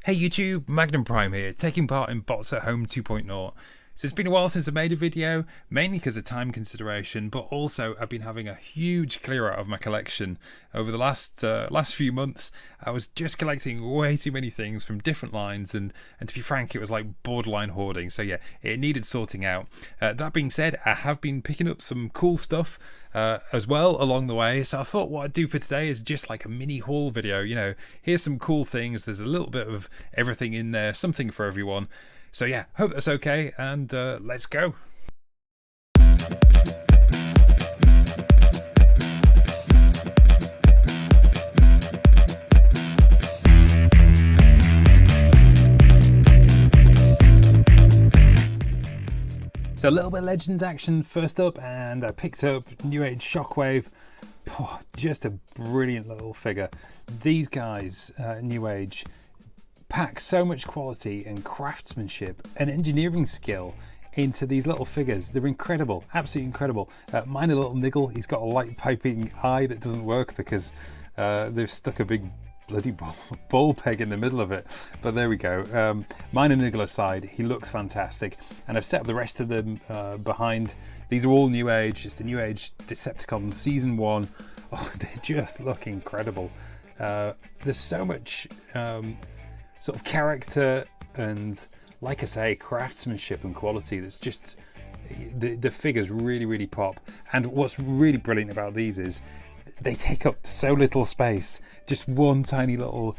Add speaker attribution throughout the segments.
Speaker 1: Hey YouTube, Magnum Prime here, taking part in Bots at Home 2.0. So it's been a while since I made a video, mainly because of time consideration, but also I've been having a huge clear out of my collection over the last few months. I was just collecting way too many things from different lines, and to be frank, it was like borderline hoarding. So yeah, it needed sorting out. That being said, I have been picking up some cool stuff as well along the way. So I thought what I'd do for today is just like a mini haul video. You know, here's some cool things. There's a little bit of everything in there, something for everyone. So yeah, hope that's okay, and let's go. So a little bit of Legends action first up, and I picked up new Age Shockwave. Oh, just a brilliant little figure. These guys, New Age, pack so much quality and craftsmanship and engineering skill into these little figures. They're incredible, absolutely incredible. Mine a little niggle. He's got a light piping eye that doesn't work because they've stuck a big bloody ball peg in the middle of it, but there we go. Mine a niggle aside, he looks fantastic, and I've set up the rest of them behind. These are all New Age. It's the New Age Decepticons Season 1. Oh, they just look incredible. There's so much sort of character and, like I say, craftsmanship and quality that's just, the figures really pop. And what's really brilliant about these is they take up so little space, just one tiny little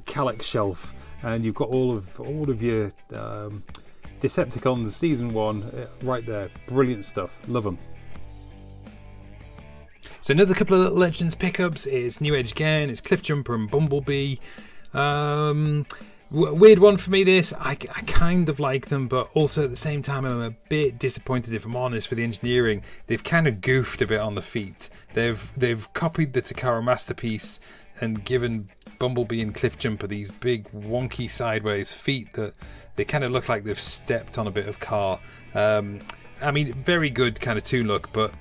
Speaker 1: Calyx shelf, and you've got all of your Decepticons Season 1 right there. Brilliant stuff, love them. So another couple of little Legends pickups is New Age again. It's Cliffjumper and Bumblebee. Weird one for me this. I kind of like them, but also at the same time I'm a bit disappointed, if I'm honest, with the engineering. They've kind of goofed a bit on the feet. They've copied the Takara masterpiece and given Bumblebee and Cliffjumper these big wonky sideways feet that they kind of look like they've stepped on a bit of car. I mean, very good kind of toon look, but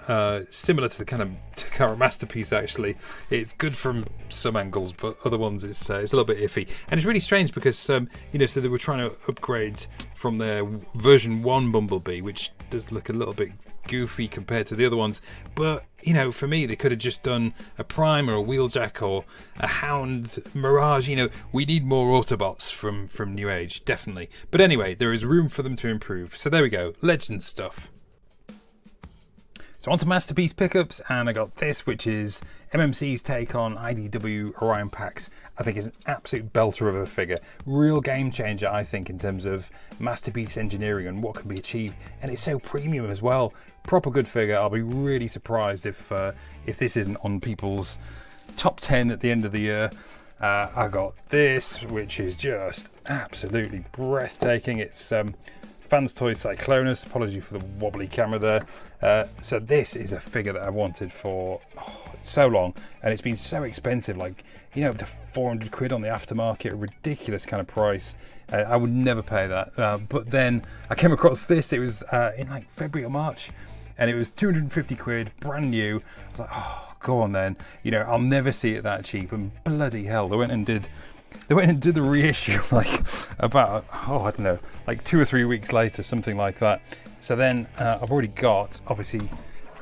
Speaker 1: similar to the kind of Takara masterpiece, actually. It's good from some angles, but other ones it's a little bit iffy. And it's really strange because, so they were trying to upgrade from their version 1 Bumblebee, which does look a little bit goofy compared to the other ones. But, for me, they could have just done a Prime or a Wheeljack or a Hound Mirage. We need more Autobots from New Age, definitely. But anyway, there is room for them to improve. So there we go, Legend stuff. So on to Masterpiece pickups, and I got this, which is MMC's take on IDW Orion Pax. I think it's an absolute belter of a figure. Real game changer, I think, in terms of Masterpiece engineering and what can be achieved. And it's so premium as well. Proper good figure. I'll be really surprised if this isn't on people's top 10 at the end of the year. I got this, which is just absolutely breathtaking. It's Fans Toys Cyclonus. Apology for the wobbly camera there. So this is a figure that I wanted for so long, and it's been so expensive, like up to 400 quid on the aftermarket, a ridiculous kind of price. I would never pay that. But then I came across this. It was in like February or March, and it was 250 quid, brand new. I was like, oh, go on then. I'll never see it that cheap. And bloody hell, they went and did the reissue like about, I don't know, like 2 or 3 weeks later, something like that. So then I've already got, obviously,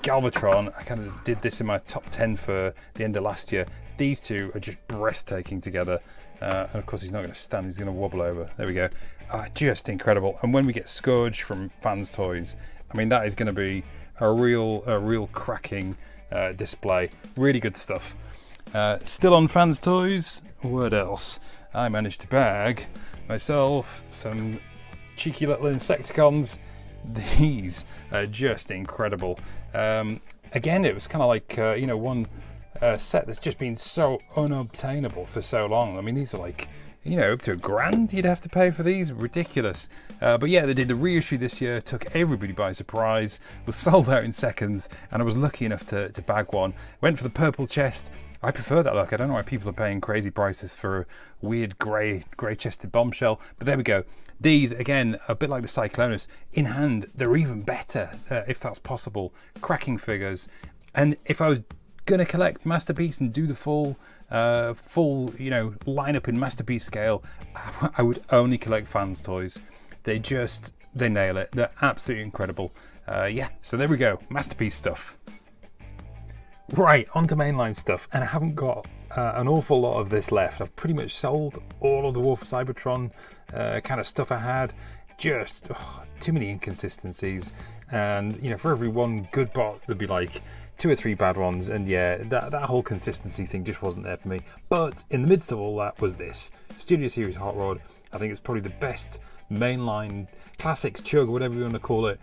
Speaker 1: Galvatron. I kind of did this in my top 10 for the end of last year. These two are just breathtaking together. And of course, he's not going to stand, he's going to wobble over. There we go. Just incredible. And when we get Scourge from Fans Toys, I mean, that is going to be a real cracking display. Really good stuff. Still on Fans Toys, what else? I managed to bag myself some cheeky little Insecticons. These are just incredible. Again, it was kind of like, one set that's just been so unobtainable for so long. I mean, these are like, up to £1,000 you'd have to pay for these. Ridiculous. But yeah, they did the reissue this year, took everybody by surprise, was sold out in seconds, and I was lucky enough to bag one. Went for the purple chest. I prefer that look. I don't know why people are paying crazy prices for a weird grey-chested bombshell, but there we go. These, again, a bit like the Cyclonus, in hand, they're even better, if that's possible. Cracking figures. And if I was going to collect Masterpiece and do the full
Speaker 2: full, you know, lineup in masterpiece scale. I would only collect fans toys. They nail it. They're absolutely incredible. Yeah, so there we go, masterpiece stuff. Right, onto mainline stuff, and I haven't got an awful lot of this left. I've pretty much sold all of the War for Cybertron kind of stuff I had. Just too many inconsistencies, and you know, for every one good bot there'd be like 2 or 3 bad ones, and yeah, that whole consistency thing just wasn't there for me. But in the midst of all that was this Studio Series Hot Rod. I think it's probably the best mainline classics chug, whatever you want to call it,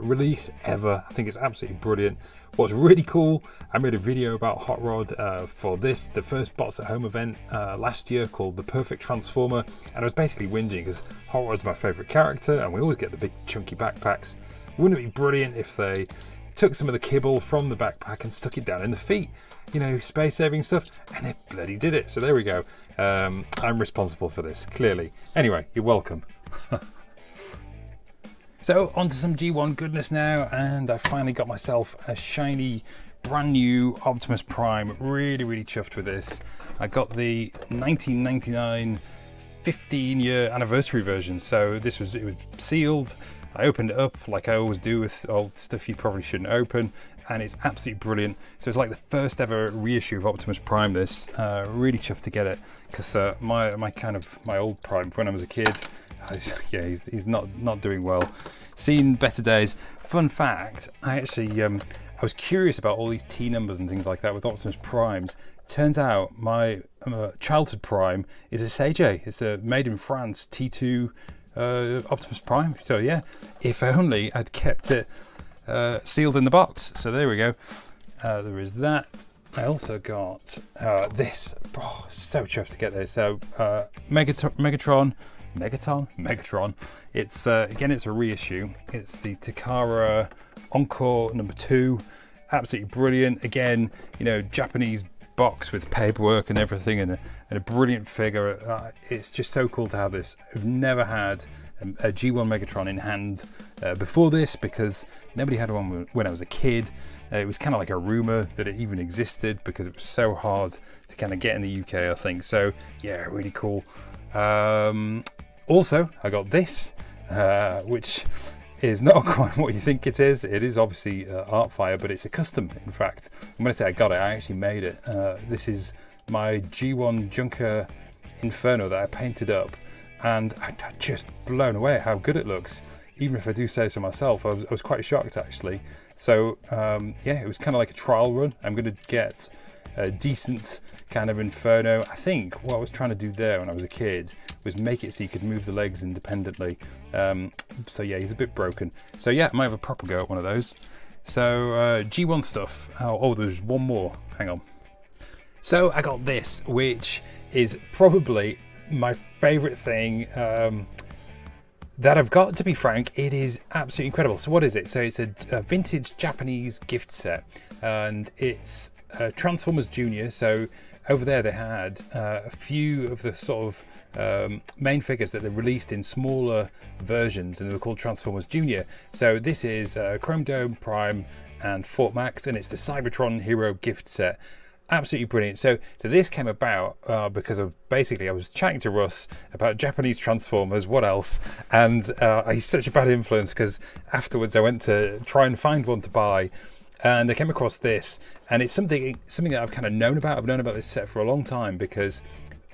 Speaker 2: release ever. I think it's absolutely brilliant. What's really cool, I made a video about Hot Rod for the first Bots at Home event last year called The Perfect Transformer, and I was basically whinging because Hot Rod's my favourite character and we always get the big chunky backpacks. Wouldn't it be brilliant if they took some of the kibble from the backpack and stuck it down in the feet? You know, space saving stuff, and they bloody did it. So there we go. I'm responsible for this, clearly. Anyway, you're welcome. So onto some G1 goodness now, and I finally got myself a shiny brand new Optimus Prime. Really chuffed with this. I got the 1999 15-year anniversary version, so it was sealed. I opened it up like I always do with old stuff you probably shouldn't open, and it's absolutely brilliant. So it's like the first ever reissue of Optimus Prime. This really chuffed to get it, because my old Prime from when I was a kid, he's not doing well. Seen better days. Fun fact, I was curious about all these T numbers and things like that with Optimus Primes. Turns out my childhood Prime is a Seiji. It's a made in France T2 Optimus Prime. So yeah, if only I'd kept it sealed in the box. So there we go. There is that. I also got this. So chuffed to get this. So Megatron. It's again, it's a reissue. It's the Takara Encore number 2. Absolutely brilliant. Again, you know, Japanese box with paperwork and everything, and a brilliant figure. It's just so cool to have this. I've never had a G1 Megatron in hand before this, because nobody had one when I was a kid. It was kind of like a rumor that it even existed because it was so hard to kind of get in the UK, I think. So yeah, really cool. Also, I got this, which is not quite what you think it is. It is obviously Artfire, but it's a custom, in fact. And when I say I got it, I actually made it. This is my G1 Junker Inferno that I painted up, and I'm just blown away at how good it looks. Even if I do say so myself, I was quite shocked, actually. So yeah, it was kind of like a trial run. I'm going to get a decent kind of Inferno. I think what I was trying to do there when I was a kid was make it so you could move the legs independently. So yeah, he's a bit broken. So yeah, I might have a proper go at one of those. So G1 stuff. Oh, there's one more. Hang on. So I got this, which is probably my favourite thing that I've got, to be frank. It is absolutely incredible. So what is it? So it's a vintage Japanese gift set, and it's Transformers Junior. So over there they had a few of the sort of main figures that they released in smaller versions, and they were called Transformers Junior. So this is Chrome Dome, Prime and Fort Max, and it's the Cybertron Hero gift set. Absolutely brilliant. So this came about because of basically I was chatting to Russ about Japanese Transformers, what else, and he's such a bad influence, because afterwards I went to try and find one to buy, and I came across this, and it's something that I've kind of known about. I've known about this set for a long time, because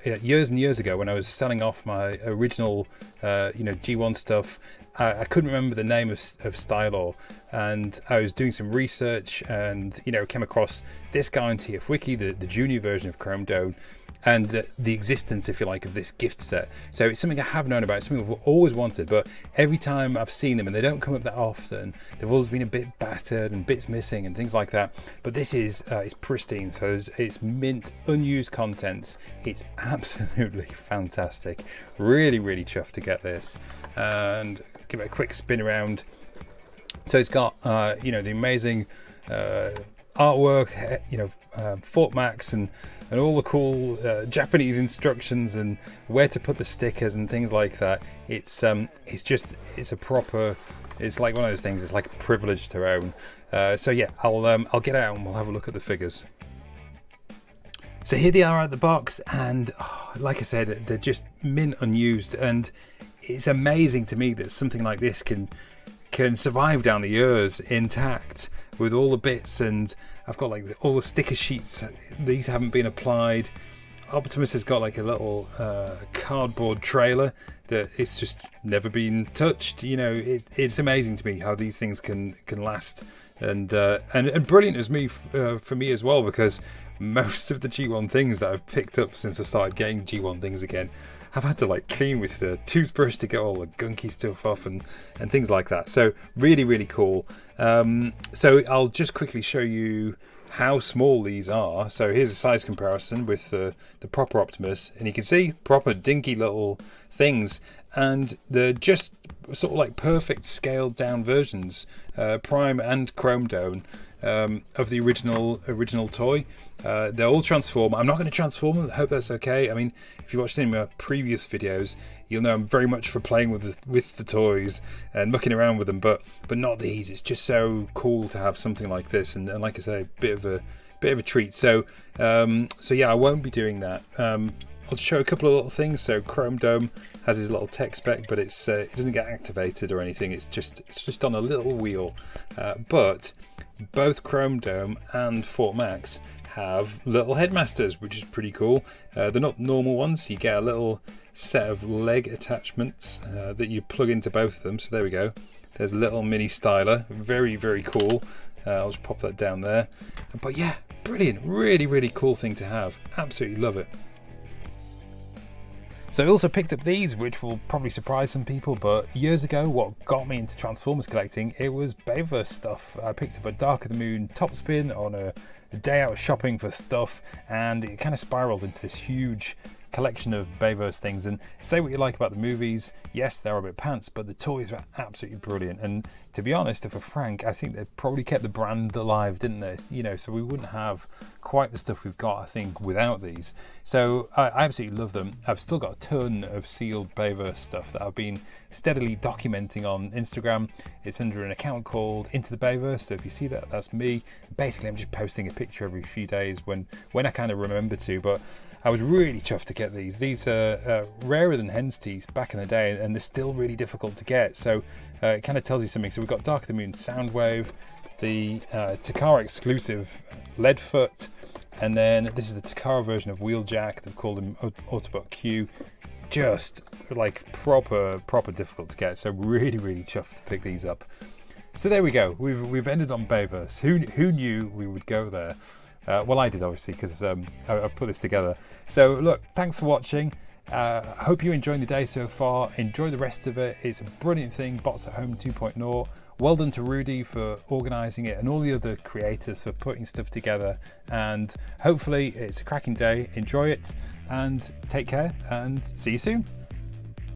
Speaker 2: years and years ago when I was selling off my original G1 stuff, I couldn't remember the name of Stylor, and I was doing some research and came across this guy on TF Wiki, the junior version of Chrome Dome, and the existence, if you like, of this gift set. So it's something I have known about, it's something I've always wanted, but every time I've seen them, and they don't come up that often, they've always been a bit battered and bits missing and things like that. But this is it's pristine, so it's mint, unused contents. It's absolutely fantastic. Really chuffed to get this, and give it a quick spin around. So it's got the amazing artwork, Fort Max and all the cool Japanese instructions and where to put the stickers and things like that. It's like one of those things. It's like a privilege to own. So yeah, I'll get out and we'll have a look at the figures.
Speaker 1: So here they are out of the box, and like I said, they're just mint unused, and it's amazing to me that something like this can survive down the years intact with all the bits. And I've got like all the sticker sheets, these haven't been applied. Optimus has got like a little cardboard trailer that it's just never been touched. You know, it's amazing to me how these things can last, and brilliant as me for me as well, because most of the G1 things that I've picked up since I started getting G1 things again, I've had to like clean with the toothbrush to get all the gunky stuff off and things like that. So really cool. So I'll just quickly show you how small these are. So here's a size comparison with the proper Optimus, and you can see proper dinky little things, and they're just sort of like perfect scaled down versions, Prime and Chrome Dome, of the original toy. They're all transform. I'm not going to transform them. I hope that's okay. I mean, if you watched any of my previous videos, you'll know I'm very much for playing with the toys and mucking around with them, but not these. It's just so cool to have something like this, and like I say, a bit of a treat. So yeah, I won't be doing that. I'll show a couple of little things. So Chrome Dome has his little tech spec, but it doesn't get activated or anything. It's just on a little wheel. But both Chrome Dome and Fort Max have little headmasters, which is pretty cool. They're not normal ones. So you get a little set of leg attachments that you plug into both of them. So there we go. There's a little mini styler. Very cool. I'll just pop that down there. But yeah, brilliant. Really cool thing to have. Absolutely love it. So I also picked up these, which will probably surprise some people, but years ago what got me into Transformers collecting, it was Bayverse stuff. I picked up a Dark of the Moon topspin on a day out shopping for stuff, and it kind of spiraled into this huge collection of Bayverse things. And say what you like about the movies, yes, they're a bit pants, but the toys were absolutely brilliant. And to be honest, if we're frank, I think they probably kept the brand alive, didn't they? You know, so we wouldn't have quite the stuff we've got, I think, without these. So I absolutely love them. I've still got a ton of sealed Bayverse stuff that I've been steadily documenting on Instagram. It's under an account called Into the Bayverse, so if you see that, that's me. Basically, I'm just posting a picture every few days when I kind of remember to, but I was really chuffed to get these. These are rarer than hen's teeth back in the day, and they're still really difficult to get. So it kind of tells you something. So we've got Dark of the Moon Soundwave, the Takara exclusive Leadfoot, and then this is the Takara version of Wheeljack. They've called him Autobot Q. Just like proper difficult to get. So really chuffed to pick these up. So there we go. We've ended on Bayverse. Who knew we would go there? Well, I did, obviously, because I've put this together. So look, thanks for watching. Hope you're enjoying the day so far. Enjoy the rest of it. It's a brilliant thing, Bots at Home 2.0. Well done to Rudy for organising it, and all the other creators for putting stuff together. And hopefully it's a cracking day. Enjoy it, and take care, and see you soon.